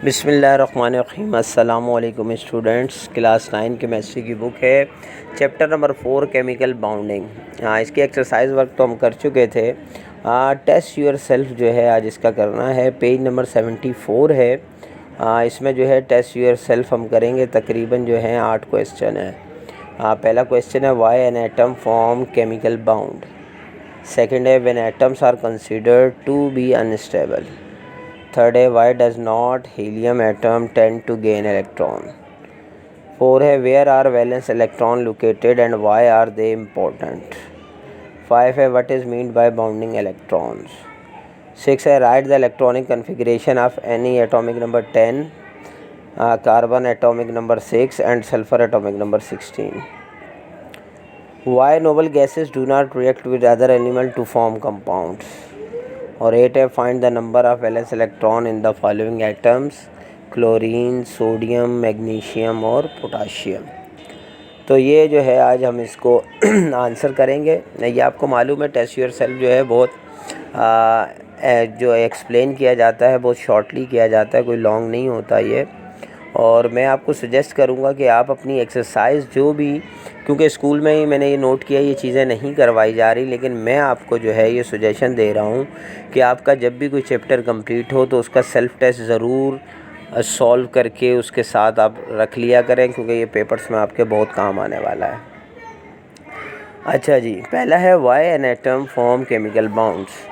बिस्मिल्लाहिर्रहमानिर्रहीम। अस्सलामु अलैकुम स्टूडेंट्स। क्लास 9 केमिस्ट्री की बुक है, चैप्टर नंबर 4 केमिकल बाउंडिंग। इसकी एक्सरसाइज वर्क तो हम कर चुके थे। टेस्ट यूर सेल्फ जो है आज इसका करना है। पेज नंबर 74 है। इसमें जो है टेस्ट यूर सेल्फ हम करेंगे। तकरीबन जो है 8 क्वेश्चन है। पहला क्वेश्चन है why an atom form chemical bound. Second है when atoms are considered to be unstable. Third है why does not helium atom tend to gain electron. Four है where are valence electron located and why are they important. Five है what is meant by bonding electrons. Six है write the electronic configuration of any atomic number 10, carbon atomic number 6 and sulphur atomic number 16. Y noble gases do not react with other element to form compounds. और 8 है find the number of valence electron in the following atoms, chlorine, sodium, magnesium और potassium. तो ये जो है आज हम इसको आंसर करेंगे। ये आपको मालूम है टेस्ट योर सेल्फ जो है बहुत जो एक्सप्लेन किया जाता है बहुत शॉर्टली किया जाता है, कोई लॉन्ग नहीं होता ये। और मैं आपको सजेस्ट करूँगा कि आप अपनी एक्सरसाइज जो भी, क्योंकि स्कूल में ही मैंने ये नोट किया ये चीज़ें नहीं करवाई जा रही, लेकिन मैं आपको जो है ये सजेशन दे रहा हूँ कि आपका जब भी कोई चैप्टर कंप्लीट हो तो उसका सेल्फ टेस्ट ज़रूर सॉल्व करके उसके साथ आप रख लिया करें, क्योंकि ये पेपर्स में आपके बहुत काम आने वाला है। अच्छा जी, पहला है why an atom form chemical bonds.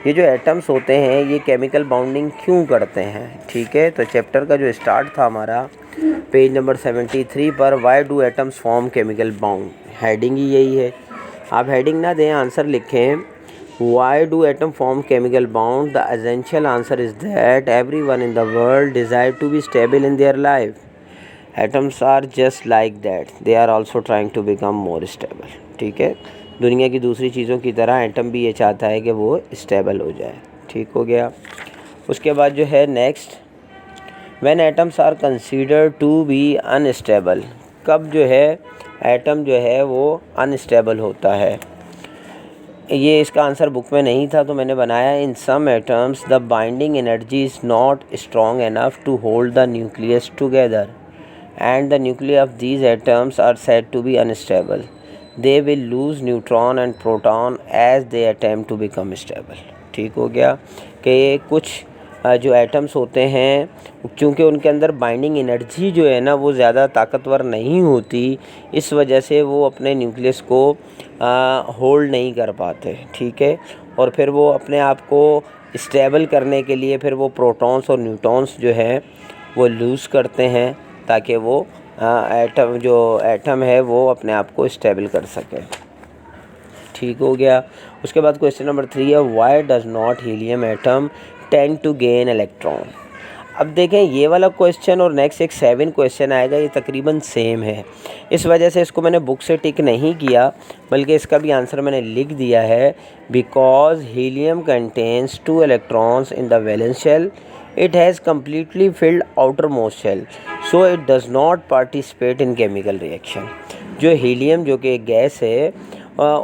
ये जो एटम्स होते हैं ये केमिकल बाउंडिंग क्यों करते हैं, ठीक है। तो चैप्टर का जो स्टार्ट था हमारा पेज नंबर 73 पर, why do atoms form chemical bound. Heading ही यही है, आप हेडिंग ना दें, आंसर लिखें why do atom form chemical bound. The essential answer is that everyone in the world desire to be stable in their life. Atoms are just like that, they are also trying to become more stable, ठीक है। दुनिया की दूसरी चीज़ों की तरह atom भी ये चाहता है कि वो स्टेबल हो जाए, ठीक हो गया। उसके बाद जो है next, when atoms are considered to be unstable. कब जो है एटम जो है वो अनस्टेबल होता है। ये इसका आंसर बुक में नहीं था तो मैंने बनाया। In some atoms the binding energy is not strong enough to hold the nucleus together and the nuclei of these atoms are said to be unstable. They will lose neutron and proton as they attempt to become stable. ठीक हो गया कि कुछ जो atoms होते हैं क्योंकि उनके अंदर बाइंडिंग एनर्जी जो है ना वो ज़्यादा ताकतवर नहीं होती, इस वजह से वो अपने न्यूक्लियस को होल्ड नहीं कर पाते, ठीक है। और फिर वो अपने आप को स्टेबल करने के लिए फिर वो प्रोटॉन्स और न्यूट्रॉन्स जो है वो लूज़ करते हैं ताकि वो एटम है वो अपने आप को स्टेबल कर सके, ठीक हो गया। उसके बाद क्वेश्चन नंबर 3 है why does not helium atom tend to gain electron. अब देखें ये वाला क्वेश्चन और नेक्स्ट एक 7 क्वेश्चन आएगा, ये तकरीबन सेम है, इस वजह से इसको मैंने बुक से टिक नहीं किया बल्कि इसका भी आंसर मैंने लिख दिया है। Because helium contains 2 electrons in the valence shell, it has completely filled outermost shell, so it does not participate in chemical reaction. जो हीलियम जो कि एक गैस है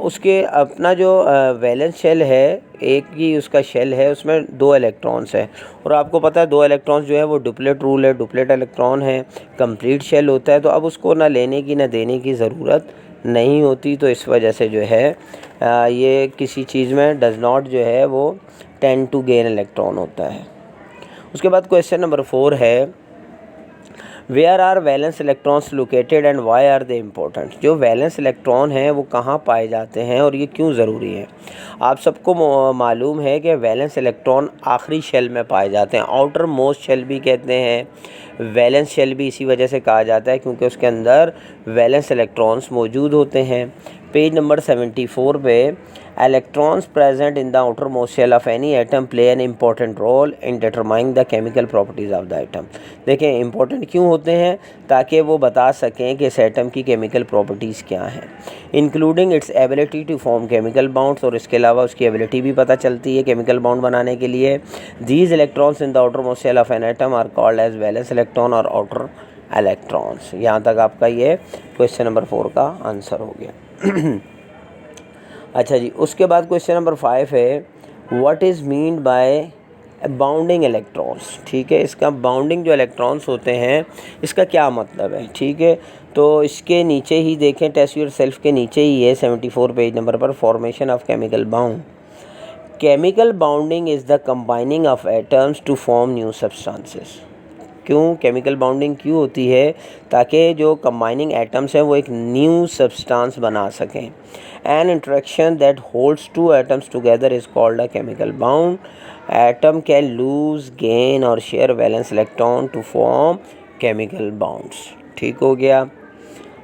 उसके अपना जो वैलेंस शेल है, एक ही उसका शेल है, उसमें 2 इलेक्ट्रॉन्स है। और आपको पता है 2 इलेक्ट्रॉन्स जो है वो डुप्लेट रूल है, डुप्लेट इलेक्ट्रॉन है, कंप्लीट शेल होता है, तो अब उसको ना लेने की ना देने की ज़रूरत नहीं होती। तो इस वजह से जो है ये किसी चीज़ में डज नॉट जो है वो टेंड टू गेन इलेक्ट्रॉन होता है। उसके बाद क्वेश्चन नंबर 4 है where are valence electrons located and why are they important. जो वैलेंस इलेक्ट्रॉन हैं वो कहाँ पाए जाते हैं और ये क्यों ज़रूरी है। आप सबको मालूम है कि वैलेंस इलेक्ट्रॉन आखिरी शेल में पाए जाते हैं, आउटर मोस्ट शेल भी कहते हैं, वैलेंस शेल भी इसी वजह से कहा जाता है क्योंकि उसके अंदर वैलेंस इलेक्ट्रॉन्स मौजूद होते हैं। पेज नंबर 74 पे electrons present in the outermost shell of any atom play an important role in determining the chemical properties of the atom। देखें important क्यों होते हैं, ताकि वो बता सकें कि इस एटम की केमिकल प्रॉपर्टीज़ क्या हैं, including its ability to form chemical bonds, और इसके अलावा उसकी एबिलिटी भी पता चलती है केमिकल बाउंड बनाने के लिए। These electrons in the outermost shell of an atom are called as valence electron और outer electrons। यहाँ तक आपका ये क्वेश्चन नंबर 4 का आंसर हो गया। अच्छा जी, उसके बाद क्वेश्चन नंबर 5 है what is mean by bonding electrons, ठीक है। इसका बाउंडिंग जो इलेक्ट्रॉन्स होते हैं इसका क्या मतलब है, ठीक है। तो इसके नीचे ही देखें, टेस्ट योर सेल्फ के नीचे ही है 74 पेज नंबर पर, formation of chemical bond. Chemical bonding is the combining of atoms to form new substances. क्यों केमिकल बाउंडिंग क्यों होती है? ताकि जो कंबाइनिंग एटम्स हैं वो एक न्यू सब्सटेंस बना सकें। An interaction that holds two atoms together is called a chemical bond. Atom can lose, gain और share valence electron to form chemical bonds. ठीक हो गया।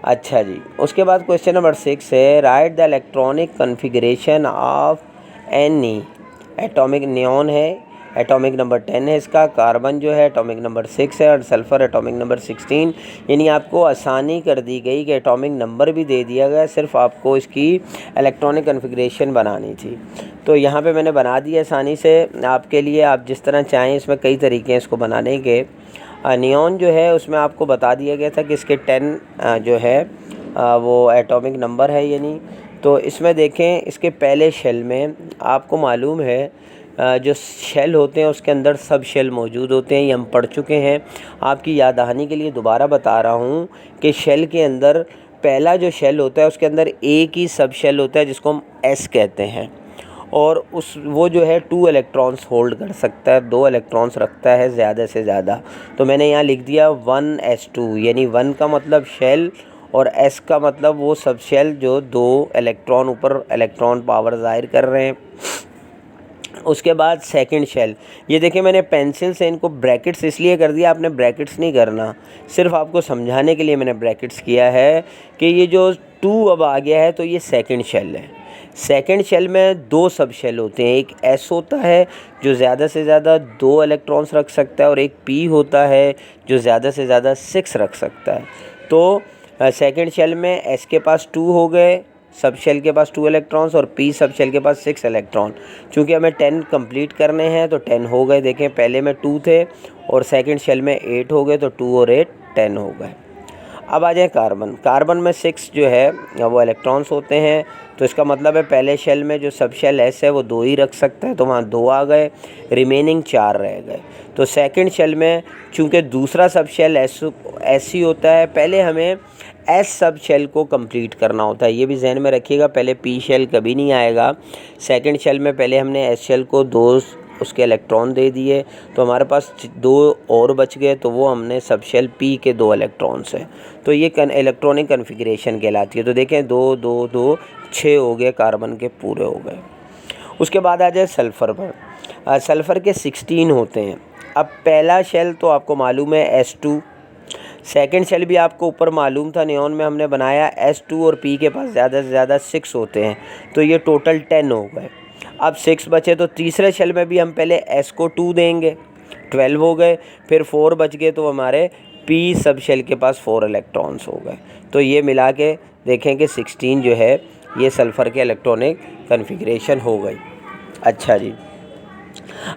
अच्छा जी, उसके बाद क्वेश्चन नंबर 6 है, write the electronic configuration of any. Atomic neon है, atomic number 10 है इसका, कार्बन जो है एटॉमिक नंबर 6 है और सल्फ़र एटॉमिक नंबर 16। यानी आपको आसानी कर दी गई कि एटॉमिक नंबर भी दे दिया गया, सिर्फ आपको इसकी इलेक्ट्रॉनिक कन्फिग्रेशन बनानी थी। तो यहाँ पे मैंने बना दिया आसानी से आपके लिए, आप जिस तरह चाहें। इसमें कई तरीके हैं इसको बनाने के। नियॉन जो है उसमें आपको बता दिया गया था कि इसके 10 जो है वो एटॉमिक नंबर है यानी। तो इसमें देखें, इसके पहले शेल में आपको मालूम है जो शेल होते हैं उसके अंदर सब शेल मौजूद होते हैं, ये हम पढ़ चुके हैं। आपकी याद दहानी के लिए दोबारा बता रहा हूँ कि शेल के अंदर पहला जो शेल होता है उसके अंदर एक ही सब शेल होता है जिसको हम एस कहते हैं, और वो जो है 2 इलेक्ट्रॉन्स होल्ड कर सकता है, 2 इलेक्ट्रॉन्स रखता है ज़्यादा से ज़्यादा। तो मैंने यहाँ लिख दिया 1s2, यानी 1 का मतलब शेल और s का मतलब वो सब शेल जो 2 इलेक्ट्रॉन ऊपर इलेक्ट्रॉन पावर ज़ाहिर कर रहे हैं। उसके बाद सेकंड शेल, ये देखिए मैंने पेंसिल से इनको ब्रैकेट्स इसलिए कर दिया, आपने ब्रैकेट्स नहीं करना, सिर्फ आपको समझाने के लिए मैंने ब्रैकेट्स किया है कि ये जो 2 अब आ गया है तो ये सेकंड शेल है। सेकंड शेल में 2 सब शेल होते हैं, एक S होता है जो ज़्यादा से ज़्यादा 2 इलेक्ट्रॉन्स रख सकता है और एक P होता है जो ज़्यादा से ज़्यादा 6 रख सकता है। तो सेकंड शेल में S के पास 2 हो गए, सब शेल के पास 2 इलेक्ट्रॉन्स, और P सब शेल के पास 6 इलेक्ट्रॉन। चूँकि हमें 10 कंप्लीट करने हैं तो 10 हो गए। देखें पहले में 2 थे और सेकंड शेल में 8 हो गए, तो 2 और 8 10 हो गए। अब आ जाए कार्बन। कार्बन में 6 जो है वो इलेक्ट्रॉन्स होते हैं, तो इसका मतलब है पहले शेल में जो सब शेल S है वो 2 ही रख सकता है, तो वहाँ 2 आ गए, रिमेनिंग 4 रह गए। तो सेकंड शेल में चूँकि दूसरा सब शेल S ही होता है, पहले हमें S सब शेल को कंप्लीट करना होता है, ये भी जहन में रखिएगा। पहले P शेल कभी नहीं आएगा। सेकंड शेल में पहले हमने S शेल को 2 उसके इलेक्ट्रॉन दे दिए, तो हमारे पास 2 और बच गए, तो वो हमने सब शेल P के 2 इलेक्ट्रॉन्स हैं। तो ये इलेक्ट्रॉनिक कन्फिग्रेशन कहलाती है। तो देखें 2 2 2 6 हो गए, कार्बन के पूरे हो गए। उसके बाद आ जाए सल्फ़र पर। सल्फ़र के 16 होते हैं। अब पहला शेल तो आपको मालूम है S2, सेकंड शेल भी आपको ऊपर मालूम था, नियॉन में हमने बनाया S2 और P के पास ज़्यादा से ज़्यादा 6 होते हैं, तो ये टोटल 10 हो गए। अब 6 बचे, तो तीसरे शेल में भी हम पहले S को 2 देंगे, 12 हो गए, फिर 4 बच गए, तो हमारे P सब शेल के पास 4 इलेक्ट्रॉन्स हो गए। तो ये मिला के देखें कि 16 जो है ये सल्फ़र के इलेक्ट्रॉनिक कन्फिग्रेशन हो गई। अच्छा जी,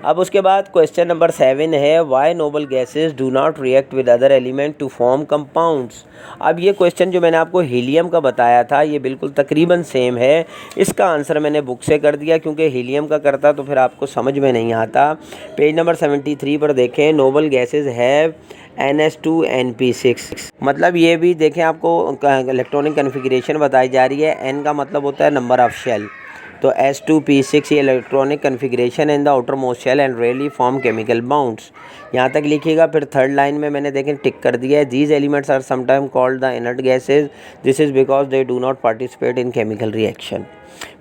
अब उसके बाद क्वेश्चन नंबर 7 है, why noble gases do not react with other element to form compounds. अब ये क्वेश्चन जो मैंने आपको हीलियम का बताया था ये बिल्कुल तकरीबन सेम है। इसका आंसर मैंने बुक से कर दिया, क्योंकि हीलियम का करता तो फिर आपको समझ में नहीं आता। पेज नंबर 73 पर देखें, नोबल गैसेज हैव NH2NP6। मतलब ये भी देखें, आपको इलेक्ट्रॉनिक कन्फिग्रेशन बताई जा रही है। N का मतलब होता है नंबर ऑफ शेल, तो S2P6 ये electronic configuration in the outer most shell and rarely form chemical bonds. यहाँ तक लिखिएगा। फिर थर्ड लाइन में मैंने देखें टिक कर दिया है, these elements are sometime called the inert gases, this is because they do not participate in chemical reaction.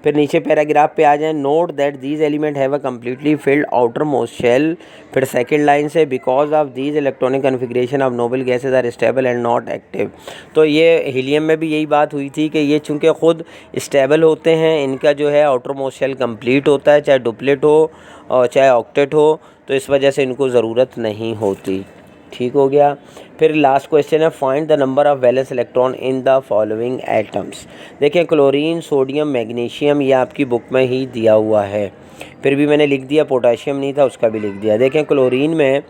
फिर नीचे पैराग्राफ पे आ जाए, note that these element have a completely filled outer most shell. फिर सेकंड लाइन से, because of these electronic configuration of noble gases are stable and not active. तो ये helium में भी यही बात हुई थी कि ये चूँकि ख़ुद स्टेबल होते हैं, इनका जो है आउटर मोस्ट शेल कम्प्लीट होता है, चाहे डुप्लेट हो और चाहे ऑक्टेट हो, तो इस वजह से इनको ज़रूरत नहीं होती। ठीक हो गया। फिर लास्ट क्वेश्चन है, find the number of valence electron in the following atoms. देखिए क्लोरीन, सोडियम, मैग्नीशियम ये आपकी बुक में ही दिया हुआ है, फिर भी मैंने लिख दिया। पोटाशियम नहीं था, उसका भी लिख दिया। देखें क्लोरीन में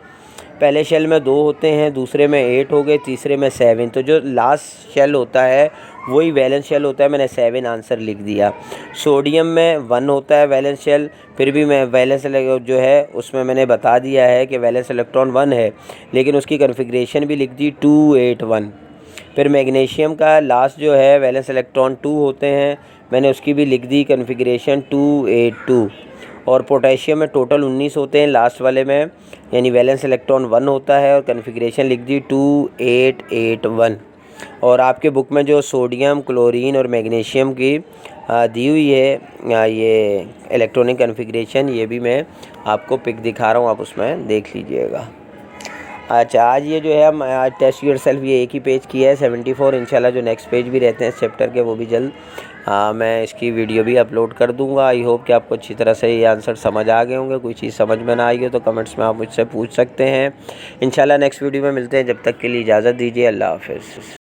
पहले शेल में 2 होते हैं, दूसरे में 8 हो गए, तीसरे में 7। तो जो लास्ट शेल होता है वही वैलेंस शेल होता है, मैंने 7 आंसर लिख दिया। सोडियम में 1 होता है वैलेंस शेल, फिर भी मैं वैलेंस जो है उसमें मैंने बता दिया है कि वैलेंस इलेक्ट्रॉन 1 है, लेकिन उसकी कन्फिग्रेशन भी लिख दी 281। फिर मैग्नीशियम का लास्ट जो है वैलेंस इलेक्ट्रॉन 2 होते हैं, मैंने उसकी भी लिख दी कन्फिग्रेशन 282। और पोटेशियम में टोटल 19 होते हैं लास्ट वाले में, यानी वैलेंस इलेक्ट्रॉन 1 होता है और कन्फिग्रेशन लिख दी 2881। और आपके बुक में जो सोडियम, क्लोरीन और मैग्नीशियम की दी हुई है ये इलेक्ट्रॉनिक कन्फिग्रेशन, ये भी मैं आपको पिक दिखा रहा हूँ, आप उसमें देख लीजिएगा। अच्छा, आज ये जो है हम आज टेस्ट योर सेल्फ ये एक ही पेज किया है 74। इंशाल्लाह जो नेक्स्ट पेज भी रहते हैं इस चैप्टर के वो भी जल्द मैं इसकी वीडियो भी अपलोड कर दूंगा। आई होप कि आपको अच्छी तरह से ये आंसर समझ आ गए होंगे। कोई चीज़ समझ में ना आई हो तो कमेंट्स में आप मुझसे पूछ सकते हैं। इंशाल्लाह नेक्स्ट वीडियो में मिलते हैं, जब तक के लिए इजाज़त दीजिए। अल्लाह हाफ़िज़।